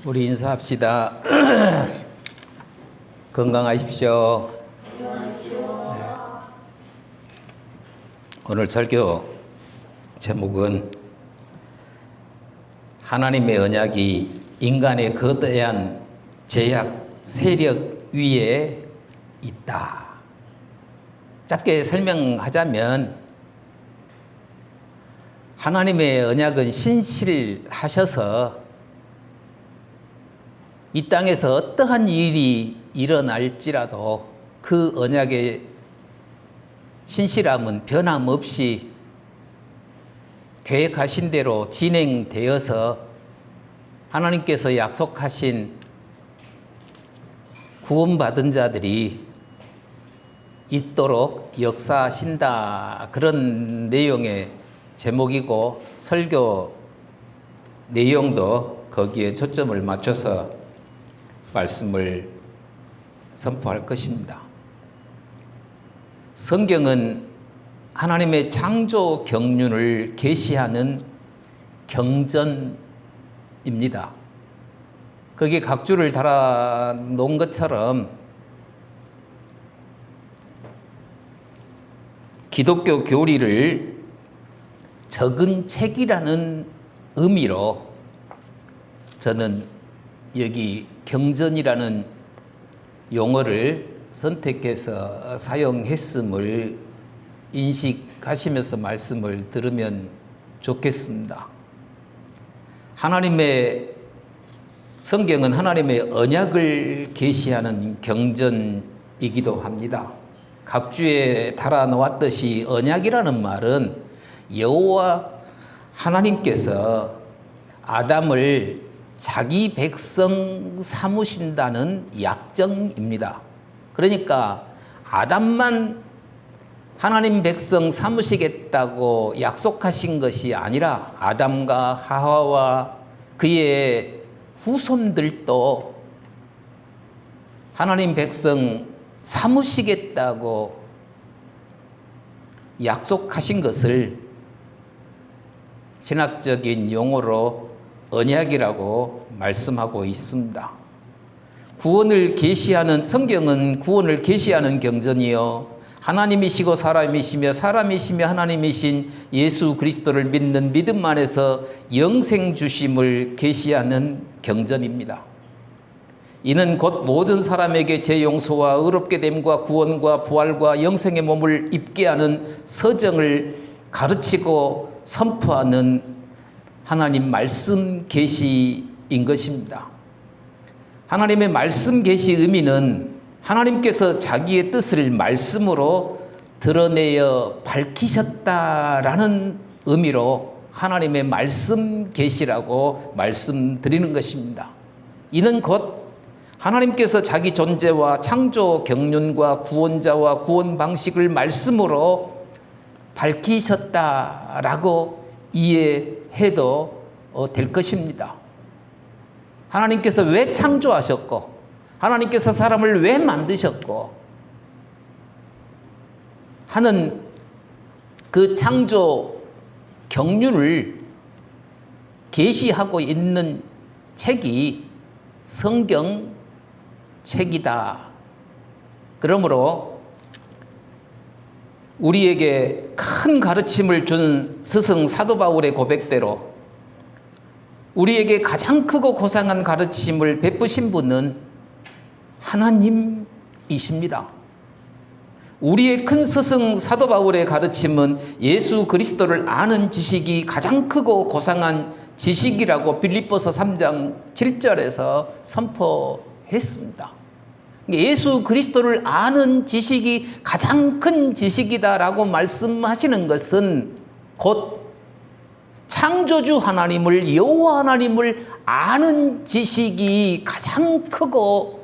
우리 인사합시다. 건강하십시오. 네. 오늘 설교 제목은 하나님의 언약이 인간의 거대한 제약 세력 위에 있다. 짧게 설명하자면 하나님의 언약은 신실하셔서 이 땅에서 어떠한 일이 일어날지라도 그 언약의 신실함은 변함없이 계획하신 대로 진행되어서 하나님께서 약속하신 구원받은 자들이 있도록 역사하신다. 그런 내용의 제목이고 설교 내용도 거기에 초점을 맞춰서 말씀을 선포할 것입니다. 성경은 하나님의 창조 경륜을 계시하는 경전입니다. 거기에 각 줄을 달아 놓은 것처럼 기독교 교리를 적은 책이라는 의미로 저는 여기 경전이라는 용어를 선택해서 사용했음을 인식하시면서 말씀을 들으면 좋겠습니다. 하나님의 성경은 하나님의 언약을 계시하는 경전이기도 합니다. 각 주에 달아 놓았듯이 언약이라는 말은 여호와 하나님께서 아담을 자기 백성 삼으신다는 약정입니다. 그러니까 아담만 하나님 백성 삼으시겠다고 약속하신 것이 아니라 아담과 하와와 그의 후손들도 하나님 백성 삼으시겠다고 약속하신 것을 신학적인 용어로 언약이라고 말씀하고 있습니다. 구원을 계시하는 성경은 구원을 계시하는 경전이요 하나님이시고 사람이시며 사람이시며 하나님이신 예수 그리스도를 믿는 믿음 안에서 영생 주심을 계시하는 경전입니다. 이는 곧 모든 사람에게 죄용서와 의롭게 됨과 구원과 부활과 영생의 몸을 입게 하는 서정을 가르치고 선포하는 하나님 말씀 계시인 것입니다. 하나님의 말씀 계시 의미는 하나님께서 자기의 뜻을 말씀으로 드러내어 밝히셨다라는 의미로 하나님의 말씀 계시라고 말씀드리는 것입니다. 이는 곧 하나님께서 자기 존재와 창조 경륜과 구원자와 구원 방식을 말씀으로 밝히셨다라고 이해해도 될 것입니다. 하나님께서 왜 창조하셨고 하나님께서 사람을 왜 만드셨고 하는 그 창조 경륜을 계시하고 있는 책이 성경책이다. 그러므로 우리에게 큰 가르침을 준 스승 사도 바울의 고백대로 우리에게 가장 크고 고상한 가르침을 베푸신 분은 하나님이십니다. 우리의 큰 스승 사도 바울의 가르침은 예수 그리스도를 아는 지식이 가장 크고 고상한 지식이라고 빌립보서 3장 7절에서 선포했습니다. 예수 그리스도를 아는 지식이 가장 큰 지식이다라고 말씀하시는 것은 곧 창조주 하나님을 여호와 하나님을 아는 지식이 가장 크고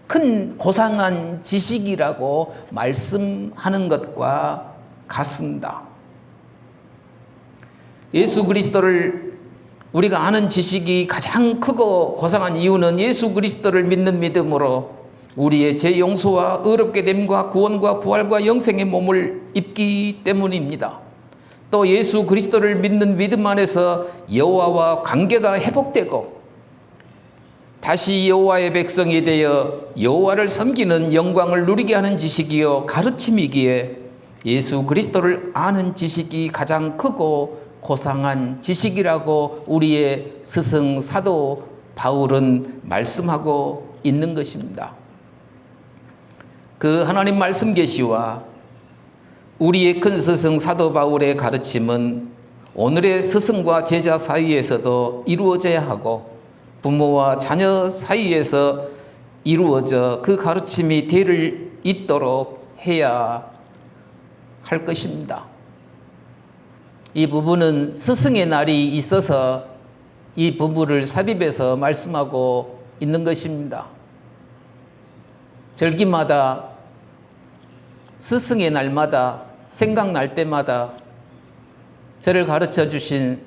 큰 고상한 지식이라고 말씀하는 것과 같습니다. 예수 그리스도를 우리가 아는 지식이 가장 크고 고상한 이유는 예수 그리스도를 믿는 믿음으로 우리의 죄 용서와 의롭게 됨과 구원과 부활과 영생의 몸을 입기 때문입니다. 또 예수 그리스도를 믿는 믿음 안에서 여호와와 관계가 회복되고 다시 여호와의 백성이 되어 여호와를 섬기는 영광을 누리게 하는 지식이요 가르침이기에 예수 그리스도를 아는 지식이 가장 크고 고상한 지식이라고 우리의 스승 사도 바울은 말씀하고 있는 것입니다. 그 하나님 말씀 계시와 우리의 큰 스승 사도 바울의 가르침은 오늘의 스승과 제자 사이에서도 이루어져야 하고 부모와 자녀 사이에서 이루어져 그 가르침이 대를 잇도록 해야 할 것입니다. 이 부분은 스승의 날이 있어서 이 부분을 삽입해서 말씀하고 있는 것입니다. 절기마다 스승의 날마다 생각날 때마다 저를 가르쳐 주신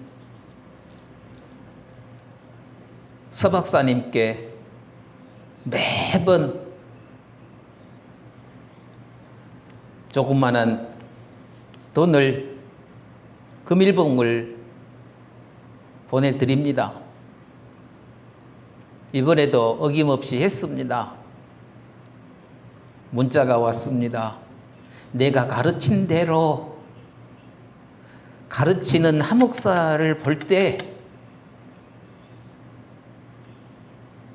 서박사님께 매번 조그마한 돈을 금일봉을 보내드립니다. 이번에도 어김없이 했습니다. 문자가 왔습니다. 내가 가르친 대로 가르치는 한 목사를 볼 때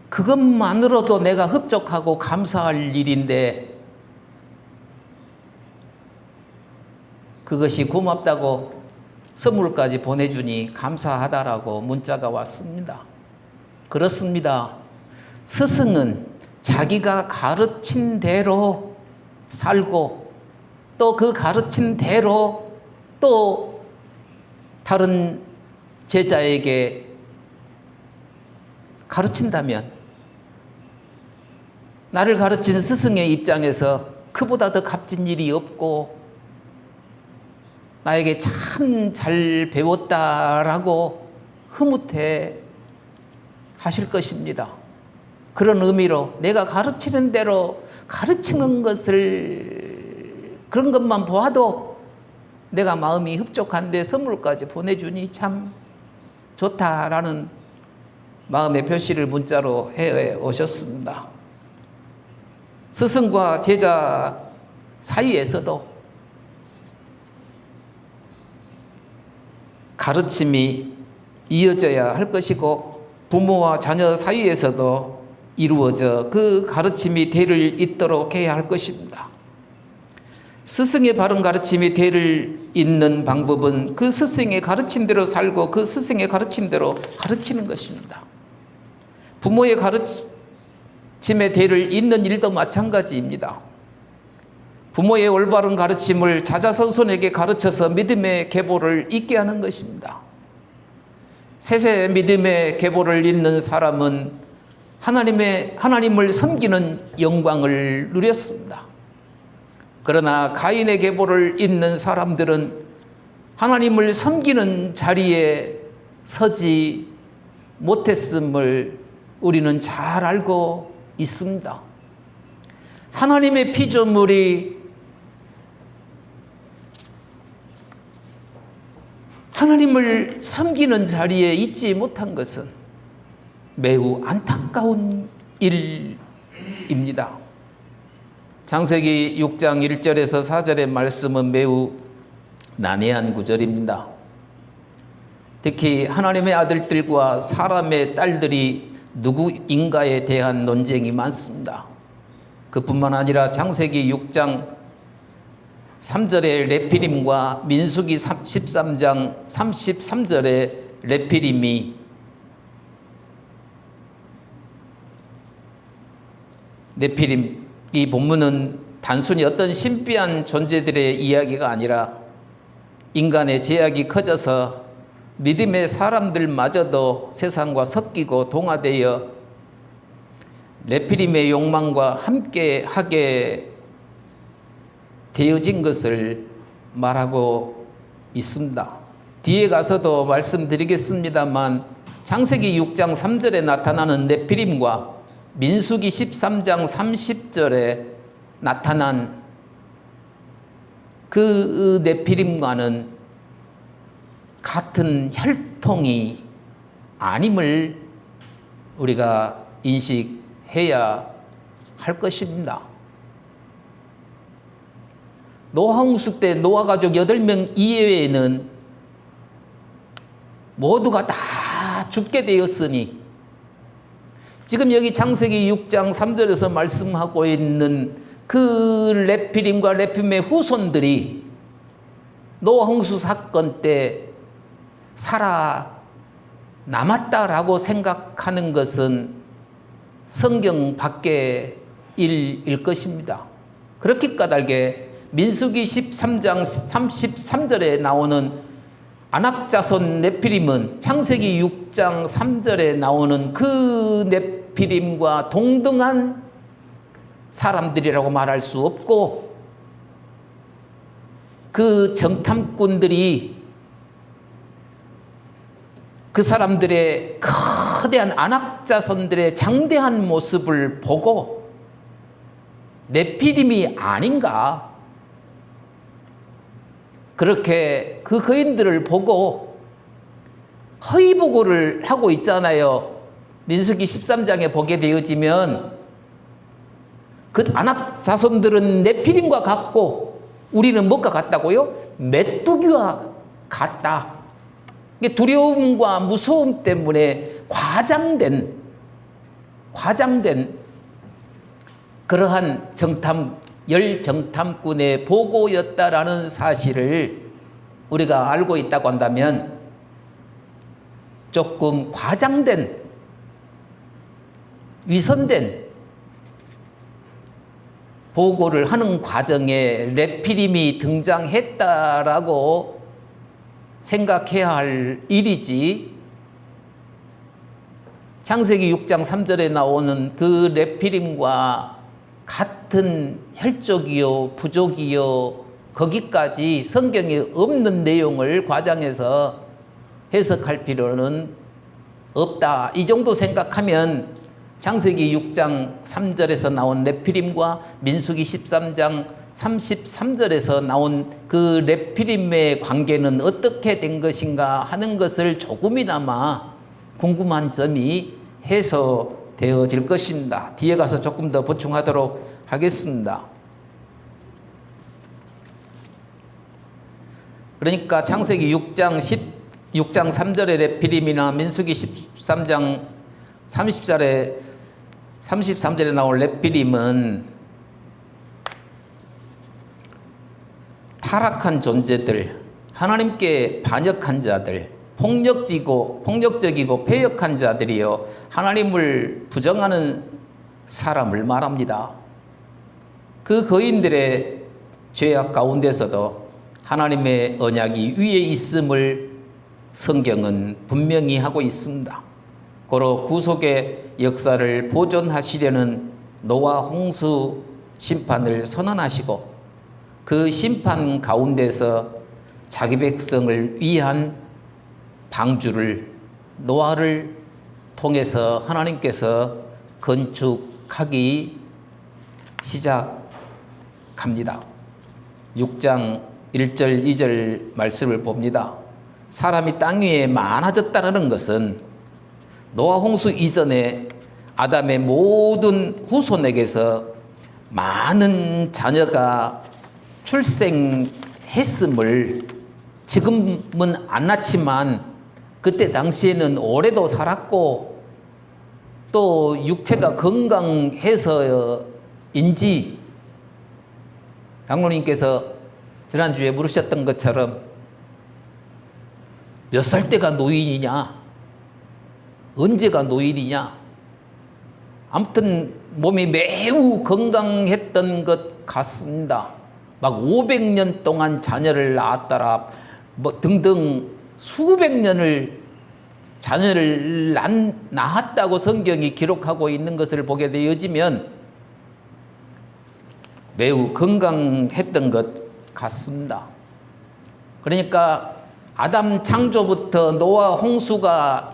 그것만으로도 내가 흡족하고 감사할 일인데 그것이 고맙다고 선물까지 보내주니 감사하다라고 문자가 왔습니다. 그렇습니다. 스승은 자기가 가르친 대로 살고 또 그 가르친 대로 또 다른 제자에게 가르친다면 나를 가르친 스승의 입장에서 그보다 더 값진 일이 없고 나에게 참 잘 배웠다라고 흐뭇해 하실 것입니다. 그런 의미로 내가 가르치는 대로 가르치는 것을 그런 것만 보아도 내가 마음이 흡족한데 선물까지 보내주니 참 좋다라는 마음의 표시를 문자로 해 오셨습니다. 스승과 제자 사이에서도 가르침이 이어져야 할 것이고 부모와 자녀 사이에서도 이루어져 그 가르침이 대를 잇도록 해야 할 것입니다. 스승의 바른 가르침이 대를 잇는 방법은 그 스승의 가르침대로 살고 그 스승의 가르침대로 가르치는 것입니다. 부모의 가르침의 대를 잇는 일도 마찬가지입니다. 부모의 올바른 가르침을 자자손손에게 가르쳐서 믿음의 계보를 잇게 하는 것입니다. 세세 믿음의 계보를 잇는 사람은 하나님을 섬기는 영광을 누렸습니다. 그러나 가인의 계보를 잇는 사람들은 하나님을 섬기는 자리에 서지 못했음을 우리는 잘 알고 있습니다. 하나님의 피조물이 하나님을 섬기는 자리에 있지 못한 것은 매우 안타까운 일입니다. 창세기 6장 1절에서 4절의 말씀은 매우 난해한 구절입니다. 특히 하나님의 아들들과 사람의 딸들이 누구인가에 대한 논쟁이 많습니다. 그뿐만 아니라 창세기 6장 3절의 레피림과 민수기 13장 33절의 레피림이 네피림 이 본문은 단순히 어떤 신비한 존재들의 이야기가 아니라 인간의 죄악이 커져서 믿음의 사람들마저도 세상과 섞이고 동화되어 네피림의 욕망과 함께하게 되어진 것을 말하고 있습니다. 뒤에 가서도 말씀드리겠습니다만 창세기 6장 3절에 나타나는 네피림과 민수기 13장 30절에 나타난 그 네피림과는 같은 혈통이 아님을 우리가 인식해야 할 것입니다. 노아 홍수 때 노아 가족 8명 이외에는 모두가 다 죽게 되었으니 지금 여기 창세기 6장 3절에서 말씀하고 있는 그 nephilim과 nephilim의 후손들이 노아 홍수 사건 때 살아남았다라고 생각하는 것은 성경 밖의 일일 것입니다. 그렇게 까닭에 민수기 13장 33절에 나오는 아낙자손 nephilim은 창세기 6장 3절에 나오는 그 nephilim과 동등한 사람들이라고 말할 수 없고, 그 정탐꾼들이 그 사람들의 거대한 아낙자손들의 장대한 모습을 보고 nephilim이 아닌가, 그렇게 그 거인들을 보고 허위보고를 하고 있잖아요. 민수기 13장에 보게 되어지면 그 아낙 자손들은 nephilim과 같고 우리는 뭐가 같다고요? 메뚜기와 같다. 두려움과 무서움 때문에 과장된 그러한 열정탐꾼의 보고였다라는 사실을 우리가 알고 있다고 한다면, 조금 과장된, 위선된 보고를 하는 과정에 nephilim이 등장했다라고 생각해야 할 일이지, 창세기 6장 3절에 나오는 그 nephilim과 같은 혈족이요 부족이요 거기까지 성경에 없는 내용을 과장해서 해석할 필요는 없다. 이 정도 생각하면 창세기 6장 3절에서 나온 nephilim과 민수기 13장 33절에서 나온 그 nephilim의 관계는 어떻게 된 것인가 하는 것을 조금이나마 궁금한 점이 해소되어질 것입니다. 뒤에 가서 조금 더 보충하도록 하겠습니다. 그러니까 창세기 6장 3절의 nephilim이나 민수기 13장 33절에 나올 nephilim은 타락한 존재들, 하나님께 반역한 자들, 폭력적이고 패역한 자들이요 하나님을 부정하는 사람을 말합니다. 그 거인들의 죄악 가운데서도 하나님의 언약이 위에 있음을 성경은 분명히 하고 있습니다. 고로 구속의 역사를 보존하시려는 노아 홍수 심판을 선언하시고, 그 심판 가운데서 자기 백성을 위한 방주를, 노아를 통해서 하나님께서 건축하기 시작합니다. 6장 1절 2절 말씀을 봅니다. 사람이 땅 위에 많아졌다는 것은 노아 홍수 이전에 아담의 모든 후손에게서 많은 자녀가 출생했음을, 지금은 안 낳지만 그때 당시에는 오래도 살았고 또 육체가 건강해서인지, 장로님께서 지난주에 물으셨던 것처럼 몇 살 때가 노인이냐, 언제가 노인이냐, 아무튼 몸이 매우 건강했던 것 같습니다. 막 500년 동안 자녀를 낳았다라 뭐 등등 수백 년을 자녀를 낳았다고 성경이 기록하고 있는 것을 보게 되어지면 매우 건강했던 것 같습니다. 그러니까 아담 창조부터 노아 홍수가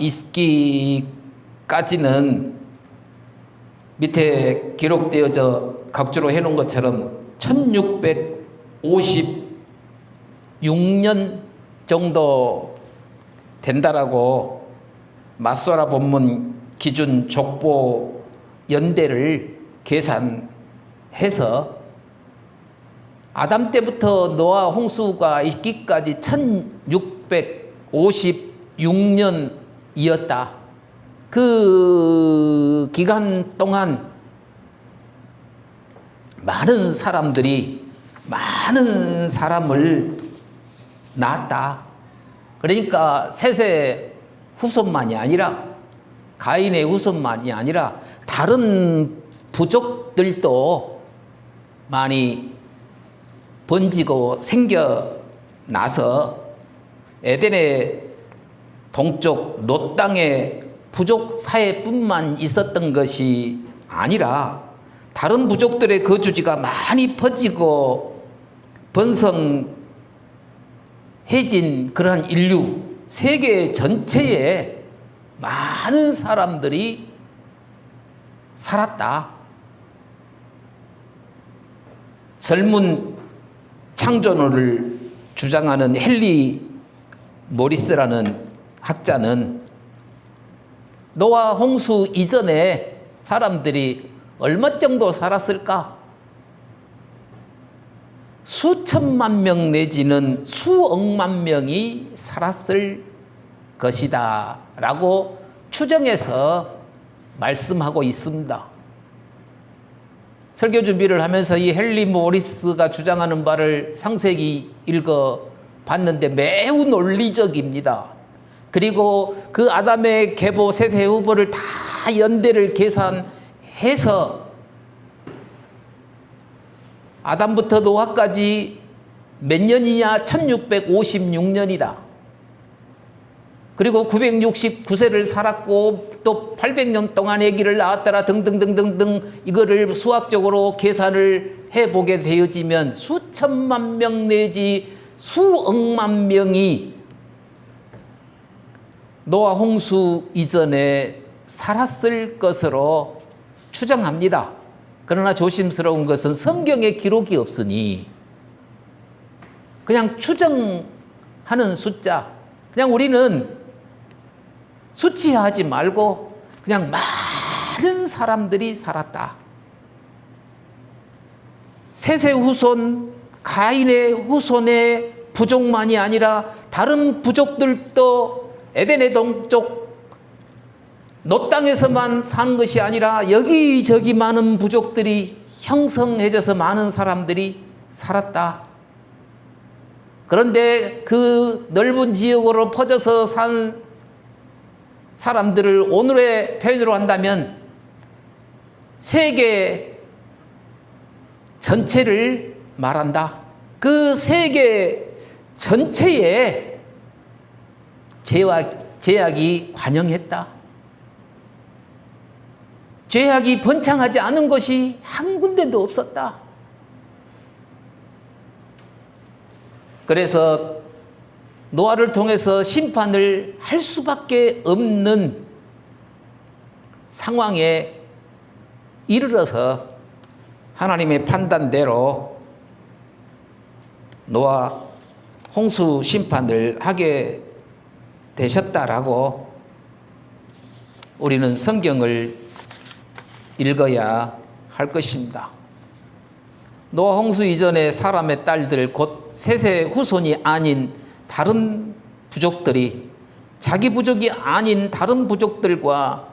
있기까지는 밑에 기록되어져 각주로 해놓은 것처럼 1656년 정도 된다라고 마소라 본문 기준 족보 연대를 계산해서 아담 때부터 노아 홍수가 있기까지 1656년이었다. 그 기간 동안 많은 사람을 낳았다. 그러니까 셋의 후손만이 아니라, 가인의 후손만이 아니라 다른 부족들도 많이 번지고 생겨나서 에덴의 동쪽 롯 땅의 부족 사회뿐만 있었던 것이 아니라 다른 부족들의 거주지가 많이 퍼지고 번성해진 그러한 인류, 세계 전체에 많은 사람들이 살았다. 젊은 창조론을 주장하는 헨리 모리스라는 학자는 노아 홍수 이전에 사람들이 얼마 정도 살았을까? 수천만 명 내지는 수억만 명이 살았을 것이다 라고 추정해서 말씀하고 있습니다. 설교 준비를 하면서 이 헨리 모리스가 주장하는 바를 상세히 읽어봤는데 매우 논리적입니다. 그리고 그 아담의 계보 세세 후보를 다 연대를 계산해서 아담부터 노아까지 몇 년이냐? 1656년이다. 그리고 969세를 살았고 또 800년 동안 아기를 낳았더라 등등등등등 이거를 수학적으로 계산을 해보게 되어지면 수천만 명 내지 수억만 명이 노아 홍수 이전에 살았을 것으로 추정합니다. 그러나 조심스러운 것은 성경에 기록이 없으니 그냥 추정하는 숫자, 그냥 우리는 수치하지 말고 그냥 많은 사람들이 살았다. 셋의 후손, 가인의 후손의 부족만이 아니라 다른 부족들도 에덴의 동쪽 롯 땅에서만 사는 것이 아니라 여기저기 많은 부족들이 형성해져서 많은 사람들이 살았다. 그런데 그 넓은 지역으로 퍼져서 산 사람들을 오늘의 표현으로 한다면 세계 전체를 말한다. 그 세계 전체에 죄악이 관영했다. 죄악이 번창하지 않은 것이 한 군데도 없었다. 그래서 노아를 통해서 심판을 할 수밖에 없는 상황에 이르러서 하나님의 판단대로 노아 홍수 심판을 하게 되셨다라고 우리는 성경을 읽어야 할 것입니다. 노아 홍수 이전에 사람의 딸들 곧 셋의 후손이 아닌 다른 부족들이 자기 부족이 아닌 다른 부족들과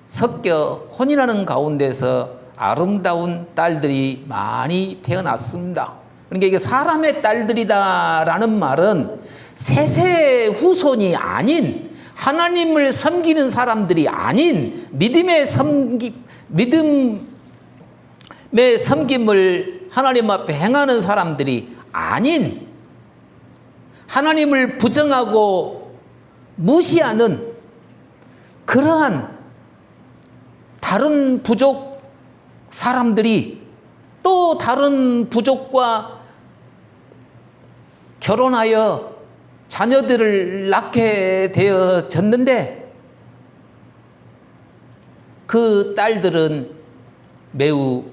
섞여 혼인하는 가운데서 아름다운 딸들이 많이 태어났습니다. 그러니까 이게 사람의 딸들이다라는 말은 셋의 후손이 아닌 하나님을 섬기는 사람들이 아닌 믿음의 섬김을 하나님 앞에 행하는 사람들이 아닌 하나님을 부정하고 무시하는 그러한 다른 부족 사람들이 또 다른 부족과 결혼하여 자녀들을 낳게 되어졌는데 그 딸들은 매우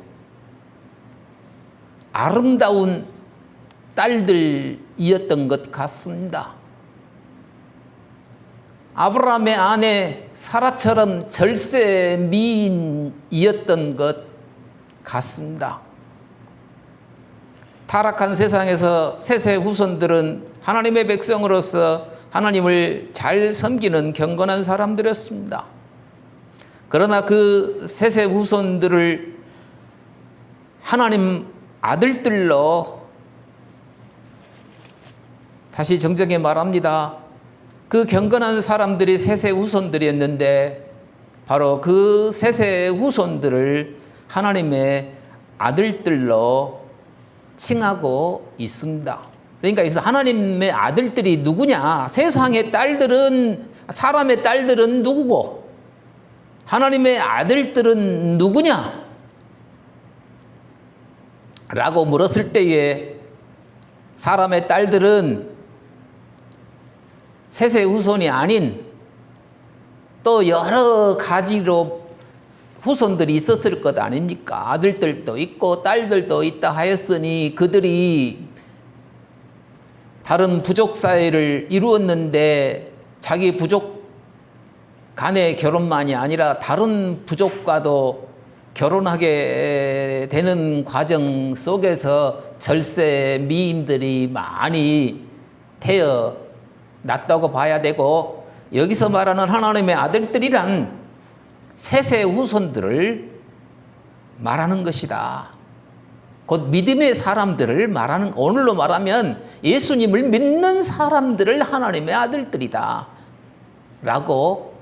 아름다운 딸들이었던 것 같습니다. 아브라함의 아내 사라처럼 절세 미인이었던 것 같습니다. 타락한 세상에서 셋의 후손들은 하나님의 백성으로서 하나님을 잘 섬기는 경건한 사람들이었습니다. 그러나 그 셋의 후손들을 하나님 아들들로, 다시 정정해 말합니다. 그 경건한 사람들이 셋의 후손들이었는데 바로 그 셋의 후손들을 하나님의 아들들로 칭하고 있습니다. 그러니까 여기서 하나님의 아들들이 누구냐? 세상의 딸들은, 사람의 딸들은 누구고 하나님의 아들들은 누구냐? 라고 물었을 때에 사람의 딸들은 셋의 후손이 아닌 또 여러 가지로 후손들이 있었을 것 아닙니까? 아들들도 있고 딸들도 있다 하였으니 그들이 다른 부족 사회를 이루었는데 자기 부족 간의 결혼만이 아니라 다른 부족과도 결혼하게 되는 과정 속에서 절세 미인들이 많이 태어났다고 봐야 되고, 여기서 말하는 하나님의 아들들이란 셋의 후손들을 말하는 것이다. 곧 믿음의 사람들을 말하는, 오늘로 말하면 예수님을 믿는 사람들을 하나님의 아들들이다 라고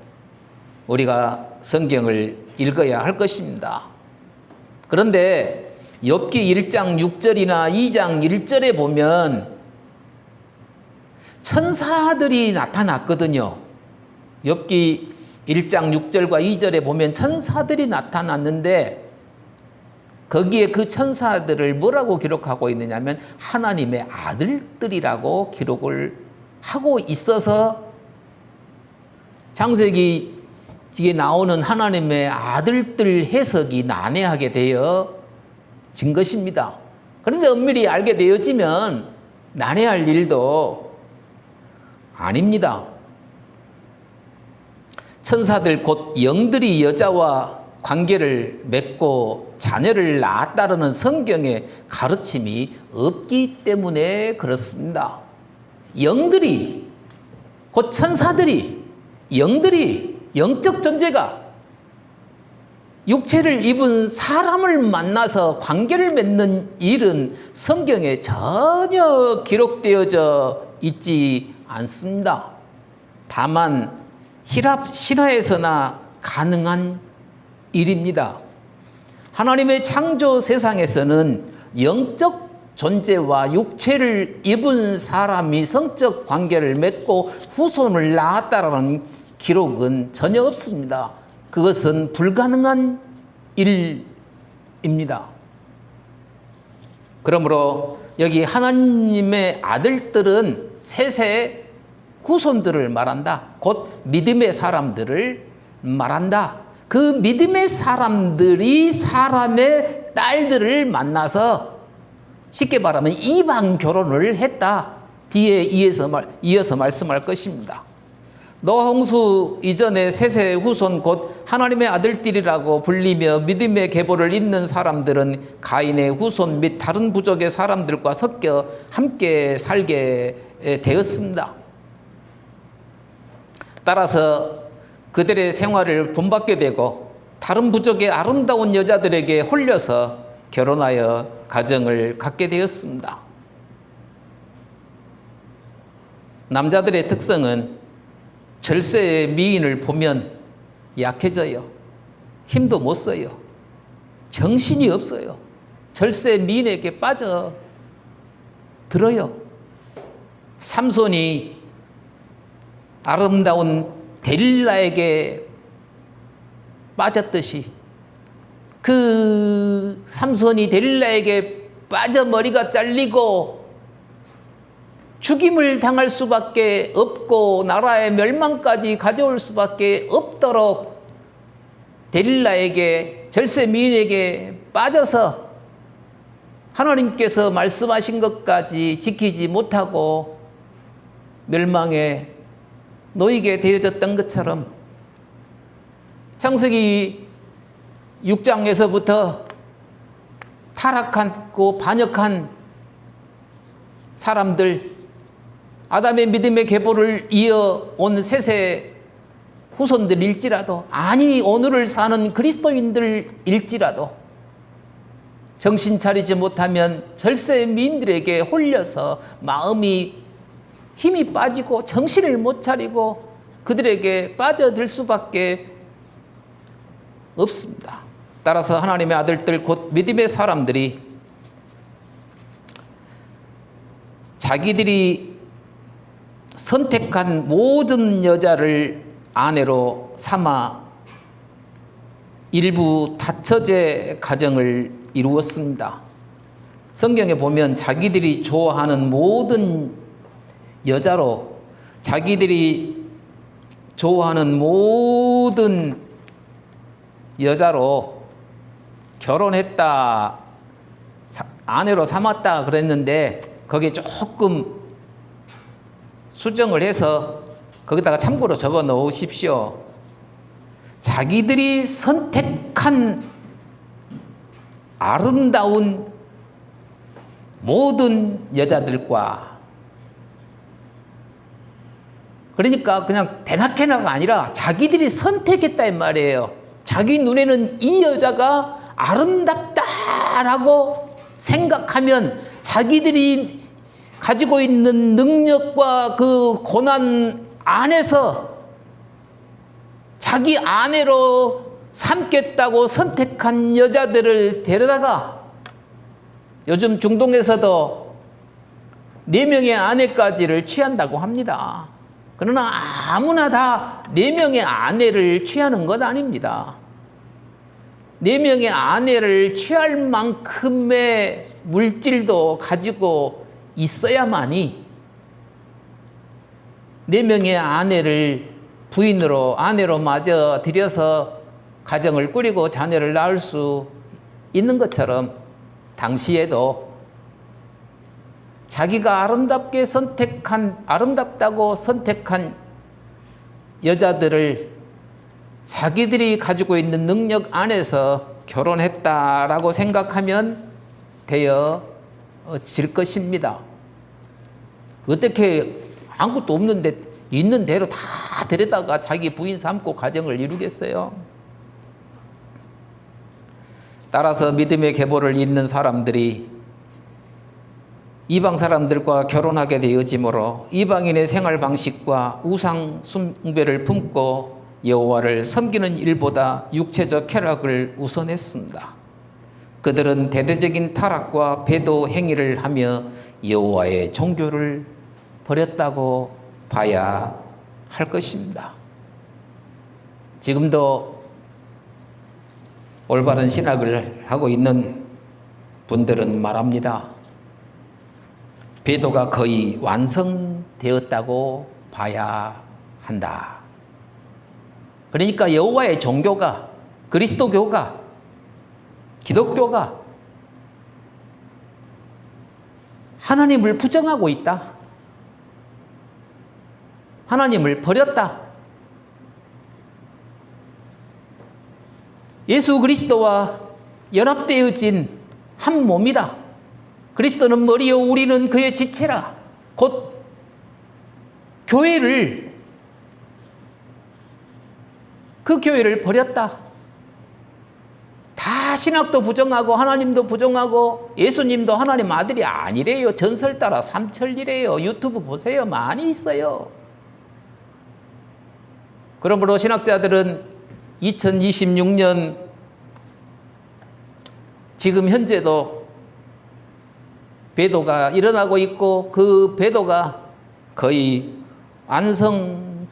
우리가 성경을 읽어야 할 것입니다. 그런데 욥기 1장 6절이나 2장 1절에 보면 천사들이 나타났거든요. 욥기 1장 6절과 2절에 보면 천사들이 나타났는데 거기에 그 천사들을 뭐라고 기록하고 있느냐면 하나님의 아들들이라고 기록을 하고 있어서 창세기에 나오는 하나님의 아들들 해석이 난해하게 되어진 것입니다. 그런데 엄밀히 알게 되어지면 난해할 일도 아닙니다. 천사들 곧 영들이 여자와 관계를 맺고 자녀를 낳았다는 성경의 가르침이 없기 때문에 그렇습니다. 영들이, 곧 천사들이, 영들이, 영적 존재가 육체를 입은 사람을 만나서 관계를 맺는 일은 성경에 전혀 기록되어져 있지 않습니다. 다만 히랍 신화에서나 가능한 일입니다. 하나님의 창조 세상에서는 영적 존재와 육체를 입은 사람이 성적 관계를 맺고 후손을 낳았다라는 기록은 전혀 없습니다. 그것은 불가능한 일입니다. 그러므로 여기 하나님의 아들들은 셋의 후손들을 말한다. 곧 믿음의 사람들을 말한다. 그 믿음의 사람들이 사람의 딸들을 만나서 쉽게 말하면 이방 결혼을 했다. 뒤에 이어서 말씀할 것입니다. 노아 홍수 이전에 셋의 후손 곧 하나님의 아들들이라고 불리며 믿음의 계보를 잇는 사람들은 가인의 후손 및 다른 부족의 사람들과 섞여 함께 살게 되었습니다. 따라서 그들의 생활을 본받게 되고 다른 부족의 아름다운 여자들에게 홀려서 결혼하여 가정을 갖게 되었습니다. 남자들의 특성은 절세의 미인을 보면 약해져요. 힘도 못 써요. 정신이 없어요. 절세 미인에게 빠져 들어요. 삼손이 아름다운 데릴라에게 빠졌듯이 그 삼손이 데릴라에게 빠져 머리가 잘리고 죽임을 당할 수밖에 없고 나라의 멸망까지 가져올 수밖에 없도록 데릴라에게 절세 미인에게 빠져서 하나님께서 말씀하신 것까지 지키지 못하고 멸망에 놓이게 되어졌던 것처럼 창세기 6장에서부터 타락하고 반역한 사람들, 아담의 믿음의 계보를 이어온 셋의 후손들일지라도, 아니 오늘을 사는 그리스도인들일지라도 정신 차리지 못하면 절세미인들에게 홀려서 마음이 힘이 빠지고 정신을 못 차리고 그들에게 빠져들 수밖에 없습니다. 따라서 하나님의 아들들 곧 믿음의 사람들이 자기들이 선택한 모든 여자를 아내로 삼아 일부 다처제 가정을 이루었습니다. 성경에 보면 자기들이 좋아하는 모든 여자로, 자기들이 좋아하는 모든 여자로 결혼했다, 아내로 삼았다 그랬는데 거기에 조금 수정을 해서 거기다가 참고로 적어 놓으십시오. 자기들이 선택한 아름다운 모든 여자들과, 그러니까 그냥 대낮게나가 아니라 자기들이 선택했다 이 말이에요. 자기 눈에는 이 여자가 아름답다라고 생각하면 자기들이 가지고 있는 능력과 그 고난 안에서 자기 아내로 삼겠다고 선택한 여자들을 데려다가, 요즘 중동에서도 4명의 아내까지를 취한다고 합니다. 그러나 아무나 다 4명의 아내를 취하는 것 아닙니다. 4명의 아내를 취할 만큼의 물질도 가지고 있어야만이 4명의 아내를 부인으로, 아내로 맞아 들여서 가정을 꾸리고 자녀를 낳을 수 있는 것처럼 당시에도 자기가 아름답다고 선택한 여자들을 자기들이 가지고 있는 능력 안에서 결혼했다라고 생각하면 되어질 것입니다. 어떻게 아무것도 없는데 있는 대로 다 데려다가 자기 부인 삼고 가정을 이루겠어요? 따라서 믿음의 계보를 잇는 사람들이 이방 사람들과 결혼하게 되어지므로 이방인의 생활 방식과 우상 숭배를 품고 여호와를 섬기는 일보다 육체적 쾌락을 우선했습니다. 그들은 대대적인 타락과 배도 행위를 하며 여호와의 종교를 버렸다고 봐야 할 것입니다. 지금도 올바른 신학을 하고 있는 분들은 말합니다. 배도가 거의 완성되었다고 봐야 한다. 그러니까 여호와의 종교가, 그리스도교가, 기독교가 하나님을 부정하고 있다. 하나님을 버렸다. 예수 그리스도와 연합되어진 한 몸이다. 그리스도는 머리요 우리는 그의 지체라. 곧 교회를, 그 교회를 버렸다. 다 신학도 부정하고 하나님도 부정하고 예수님도 하나님 아들이 아니래요. 전설 따라 삼천리래요. 유튜브 보세요. 많이 있어요. 그러므로 신학자들은 2026년 지금 현재도 배도가 일어나고 있고 그 배도가 거의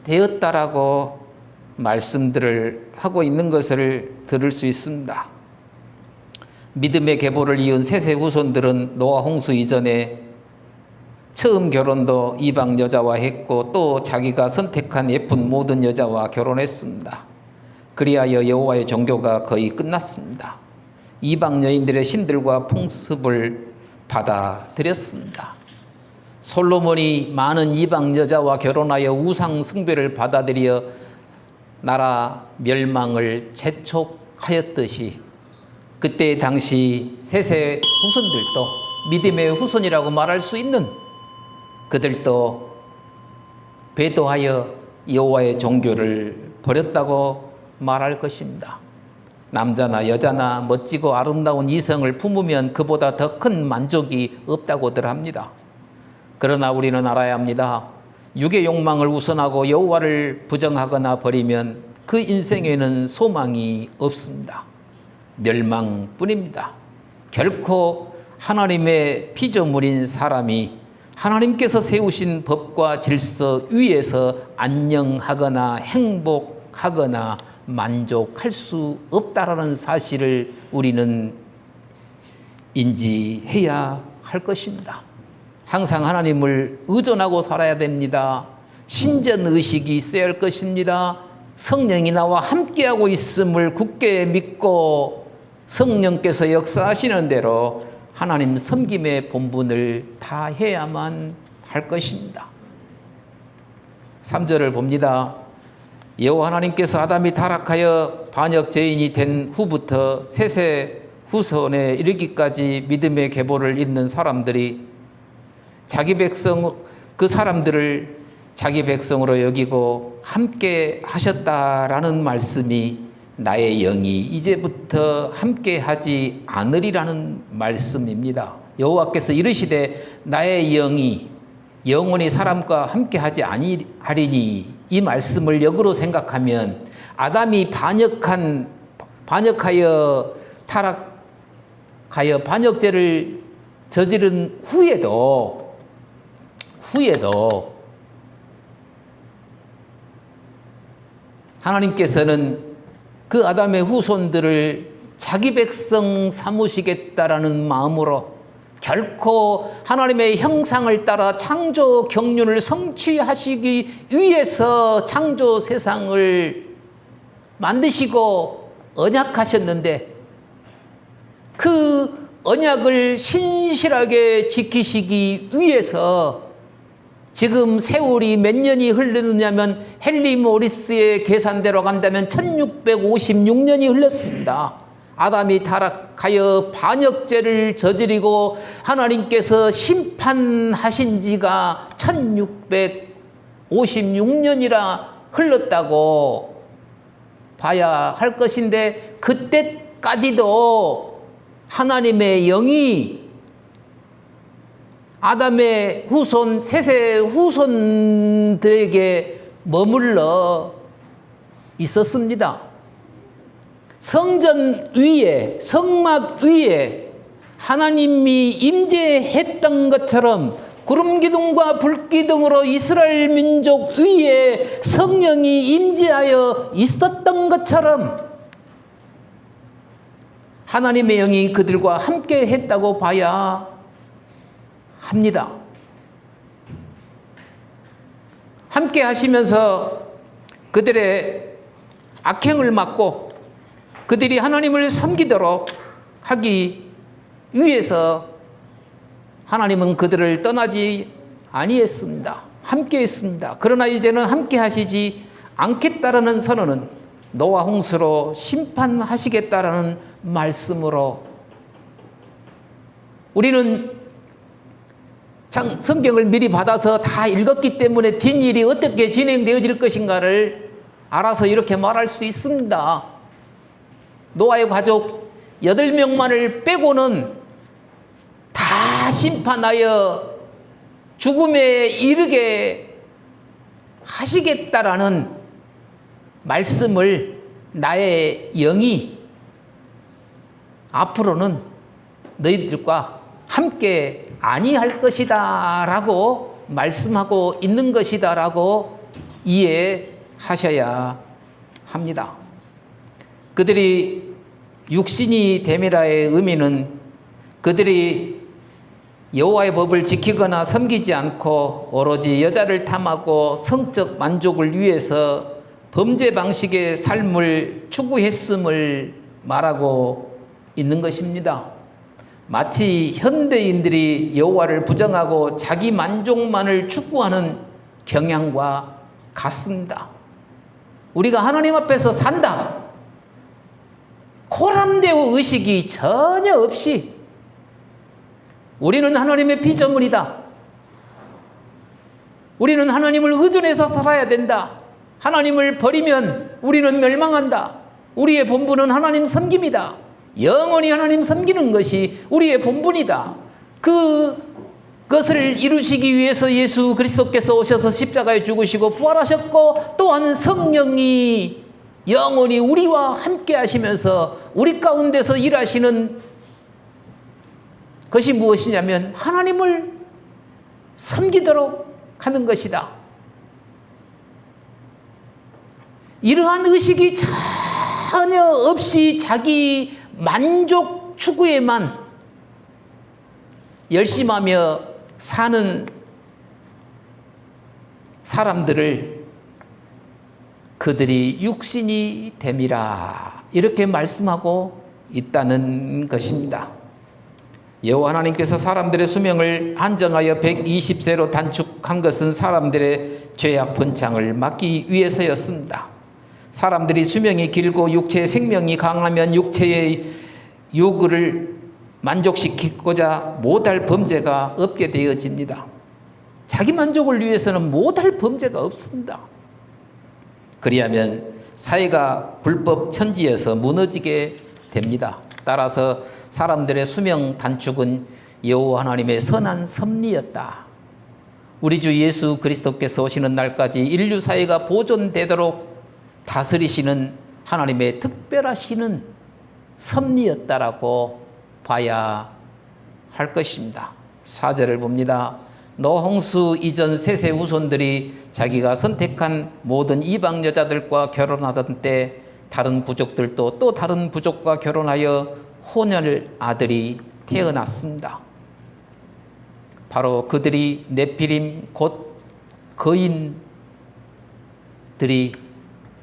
완성되었다라고 말씀들을 하고 있는 것을 들을 수 있습니다. 믿음의 계보를 이은 셋의 후손들은 노아 홍수 이전에 처음 결혼도 이방 여자와 했고 또 자기가 선택한 예쁜 모든 여자와 결혼했습니다. 그리하여 여호와의 종교가 거의 끝났습니다. 이방 여인들의 신들과 풍습을 받아들였습니다. 솔로몬이 많은 이방 여자와 결혼하여 우상 숭배를 받아들여 나라 멸망을 재촉하였듯이 그때 당시 셋의 후손들도 믿음의 후손이라고 말할 수 있는 그들도 배도하여 여호와의 종교를 버렸다고 말할 것입니다. 남자나 여자나 멋지고 아름다운 이성을 품으면 그보다 더 큰 만족이 없다고들 합니다. 그러나 우리는 알아야 합니다. 육의 욕망을 우선하고 여호와를 부정하거나 버리면 그 인생에는 소망이 없습니다. 멸망뿐입니다. 결코 하나님의 피조물인 사람이 하나님께서 세우신 법과 질서 위에서 안녕하거나 행복하거나 만족할 수 없다라는 사실을 우리는 인지해야 할 것입니다. 항상 하나님을 의존하고 살아야 됩니다. 신전의식이 있어야 할 것입니다. 성령이 나와 함께하고 있음을 굳게 믿고 성령께서 역사하시는 대로 하나님 섬김의 본분을 다해야만 할 것입니다. 3절을 봅니다. 여호와 하나님께서 아담이 타락하여 반역 죄인이 된 후부터 셋의 후손에 이르기까지 믿음의 계보를 잇는 사람들이 자기 백성, 그 사람들을 자기 백성으로 여기고 함께 하셨다라는 말씀이 나의 영이 이제부터 함께 하지 않으리라는 말씀입니다. 여호와께서 이르시되 나의 영이 영원히 사람과 함께 하지 아니하리니, 이 말씀을 역으로 생각하면 아담이 반역하여 타락하여 반역죄를 저지른 후에도 하나님께서는 그 아담의 후손들을 자기 백성 삼으시겠다라는 마음으로 결코 하나님의 형상을 따라 창조 경륜을 성취하시기 위해서 창조 세상을 만드시고 언약하셨는데, 그 언약을 신실하게 지키시기 위해서 지금 세월이 몇 년이 흐르느냐면 헨리 모리스의 계산대로 간다면 1656년이 흘렀습니다. 아담이 타락하여 반역죄를 저지르고 하나님께서 심판하신 지가 1656년이라 흘렀다고 봐야 할 것인데, 그때까지도 하나님의 영이 아담의 후손, 셋의 후손들에게 머물러 있었습니다. 성전 위에, 성막 위에 하나님이 임재했던 것처럼, 구름 기둥과 불 기둥으로 이스라엘 민족 위에 성령이 임재하여 있었던 것처럼 하나님의 영이 그들과 함께 했다고 봐야 합니다. 함께 하시면서 그들의 악행을 막고 그들이 하나님을 섬기도록 하기 위해서 하나님은 그들을 떠나지 아니했습니다. 함께 했습니다. 그러나 이제는 함께 하시지 않겠다라는 선언은 노아 홍수로 심판하시겠다라는 말씀으로, 우리는 성경을 미리 받아서 다 읽었기 때문에 뒷일이 어떻게 진행되어질 것인가를 알아서 이렇게 말할 수 있습니다. 노아의 가족 8명만을 빼고는 다 심판하여 죽음에 이르게 하시겠다라는 말씀을 나의 영이 앞으로는 너희들과 함께 아니할 것이다 라고 말씀하고 있는 것이다 라고 이해하셔야 합니다. 그들이 육신이 됨이라의 의미는 그들이 여호와의 법을 지키거나 섬기지 않고 오로지 여자를 탐하고 성적 만족을 위해서 범죄 방식의 삶을 추구했음을 말하고 있는 것입니다. 마치 현대인들이 여호와를 부정하고 자기 만족만을 추구하는 경향과 같습니다. 우리가 하나님 앞에서 산다. 코람데오 의식이 전혀 없이 우리는 하나님의 피조물이다. 우리는 하나님을 의존해서 살아야 된다. 하나님을 버리면 우리는 멸망한다. 우리의 본분은 하나님 섬김이다. 영원히 하나님 섬기는 것이 우리의 본분이다. 그것을 이루시기 위해서 예수 그리스도께서 오셔서 십자가에 죽으시고 부활하셨고, 또한 성령이 영원히 우리와 함께 하시면서 우리 가운데서 일하시는 것이 무엇이냐면 하나님을 섬기도록 하는 것이다. 이러한 의식이 전혀 없이 자기 만족 추구에만 열심하며 사는 사람들을 그들이 육신이 됨이라 이렇게 말씀하고 있다는 것입니다. 여호와 하나님께서 사람들의 수명을 한정하여 120세로 단축한 것은 사람들의 죄악 번창을 막기 위해서였습니다. 사람들이 수명이 길고 육체의 생명이 강하면 육체의 요구를 만족시키고자 못할 범죄가 없게 되어집니다. 자기 만족을 위해서는 못할 범죄가 없습니다. 그리하면 사회가 불법 천지에서 무너지게 됩니다. 따라서 사람들의 수명 단축은 여호와 하나님의 선한 섭리였다. 우리 주 예수 그리스도께서 오시는 날까지 인류 사회가 보존되도록 다스리시는 하나님의 특별하시는 섭리였다라고 봐야 할 것입니다. 4절을 봅니다. 노홍수 이전 세세 후손들이 자기가 선택한 모든 이방 여자들과 결혼하던 때 다른 부족들도 또 다른 부족과 결혼하여 혼혈 아들이 태어났습니다. 바로 그들이 네피림 곧 거인들이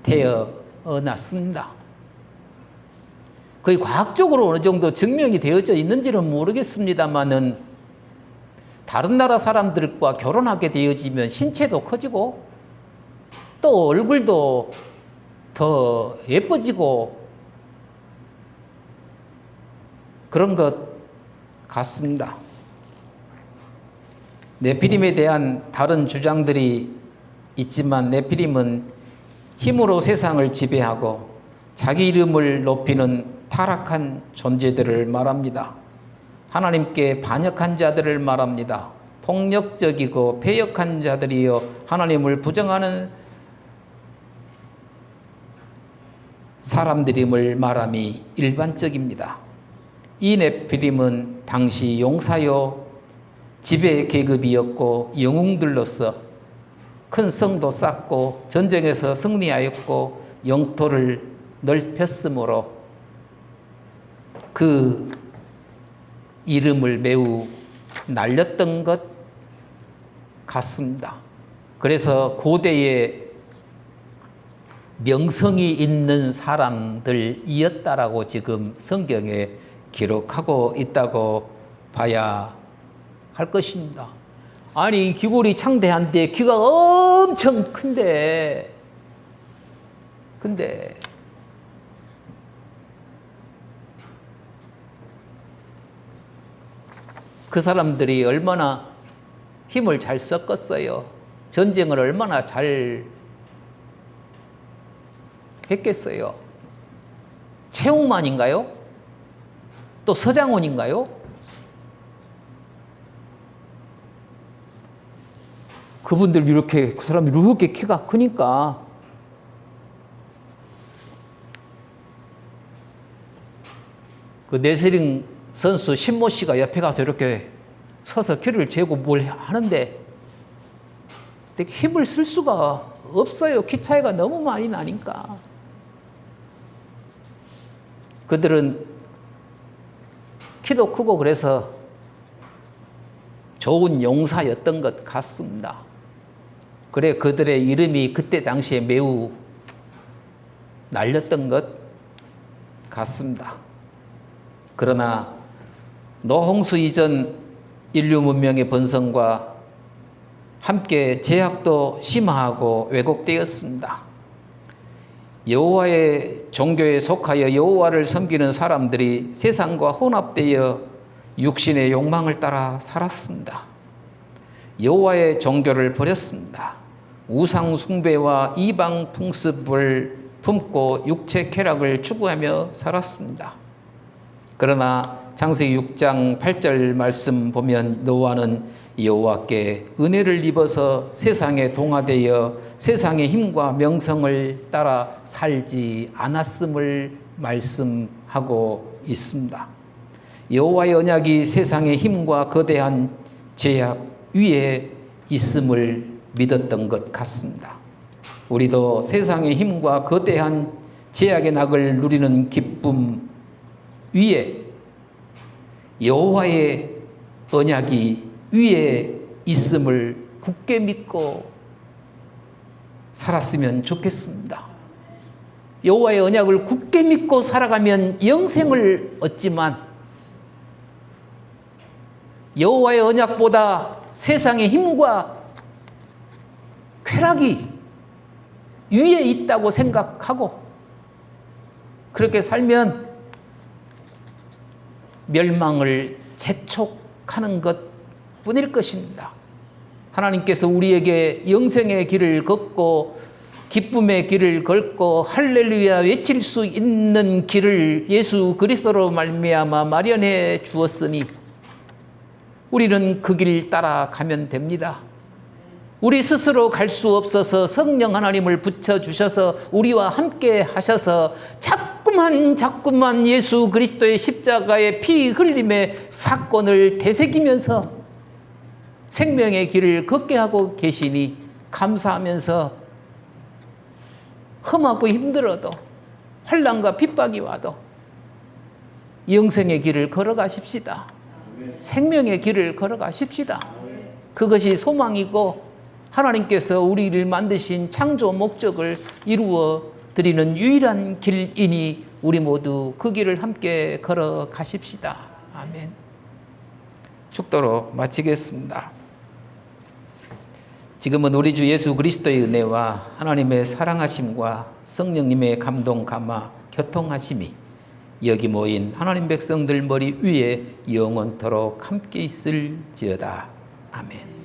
태어났습니다. 거의 과학적으로 어느 정도 증명이 되어져 있는지는 모르겠습니다만은 다른 나라 사람들과 결혼하게 되어지면 신체도 커지고 또 얼굴도 더 예뻐지고 그런 것 같습니다. 네피림에 대한 다른 주장들이 있지만 네피림은 힘으로 세상을 지배하고 자기 이름을 높이는 타락한 존재들을 말합니다. 하나님께 반역한 자들을 말합니다. 폭력적이고 패역한 자들이여 하나님을 부정하는 사람들임을 말함이 일반적입니다. 이 네피림은 당시 용사요 지배 계급이었고 영웅들로서 큰 성도 쌓고 전쟁에서 승리하였고 영토를 넓혔으므로 그 이름을 매우 날렸던 것 같습니다. 그래서 고대에 명성이 있는 사람들이었다라고 지금 성경에 기록하고 있다고 봐야 할 것입니다. 아니 기골이 창대한데 키가 엄청 큰데 근데 그 사람들이 얼마나 힘을 잘 섞었어요. 전쟁을 얼마나 잘 했겠어요. 최홍만인가요? 또 서장훈인가요? 그분들 이렇게 그 사람이 이렇게 키가 크니까 그 레슬링 선수 신모 씨가 옆에 가서 이렇게 서서 키를 재고 뭘 하는데 되게 힘을 쓸 수가 없어요. 키 차이가 너무 많이 나니까. 그들은 키도 크고 그래서 좋은 용사였던 것 같습니다. 그래 그들의 이름이 그때 당시에 매우 날렸던 것 같습니다. 그러나 노홍수 이전 인류 문명의 번성과 함께 제약도 심화하고 왜곡되었습니다. 여호와의 종교에 속하여 여호와를 섬기는 사람들이 세상과 혼합되어 육신의 욕망을 따라 살았습니다. 여호와의 종교를 버렸습니다. 우상 숭배와 이방 풍습을 품고 육체 쾌락을 추구하며 살았습니다. 그러나 창세기 6장 8절 말씀 보면 노아는 여호와께 은혜를 입어서 세상에 동화되어 세상의 힘과 명성을 따라 살지 않았음을 말씀하고 있습니다. 여호와의 언약이 세상의 힘과 거대한 제약 위에 있음을 믿었던 것 같습니다. 우리도 세상의 힘과 거대한 제약의 낙을 누리는 기쁨 위에 여호와의 언약이 위에 있음을 굳게 믿고 살았으면 좋겠습니다. 여호와의 언약을 굳게 믿고 살아가면 영생을 얻지만 여호와의 언약보다 세상의 힘과 쾌락이 위에 있다고 생각하고 그렇게 살면 멸망을 재촉하는 것 뿐일 것입니다. 하나님께서 우리에게 영생의 길을 걷고 기쁨의 길을 걸고 할렐루야 외칠 수 있는 길을 예수 그리스도로 말미암아 마련해 주었으니 우리는 그 길 따라가면 됩니다. 우리 스스로 갈 수 없어서 성령 하나님을 붙여주셔서 우리와 함께 하셔서 자꾸만 예수 그리스도의 십자가의 피 흘림의 사건을 되새기면서 생명의 길을 걷게 하고 계시니 감사하면서 험하고 힘들어도 환난과 핍박이 와도 영생의 길을 걸어가십시다. 생명의 길을 걸어가십시다. 그것이 소망이고 하나님께서 우리를 만드신 창조 목적을 이루어 드리는 유일한 길이니 우리 모두 그 길을 함께 걸어가십시다. 아멘. 축도로 마치겠습니다. 지금은 우리 주 예수 그리스도의 은혜와 하나님의 사랑하심과 성령님의 감동 감화 교통하심이 여기 모인 하나님 백성들 머리 위에 영원토록 함께 있을지어다. 아멘.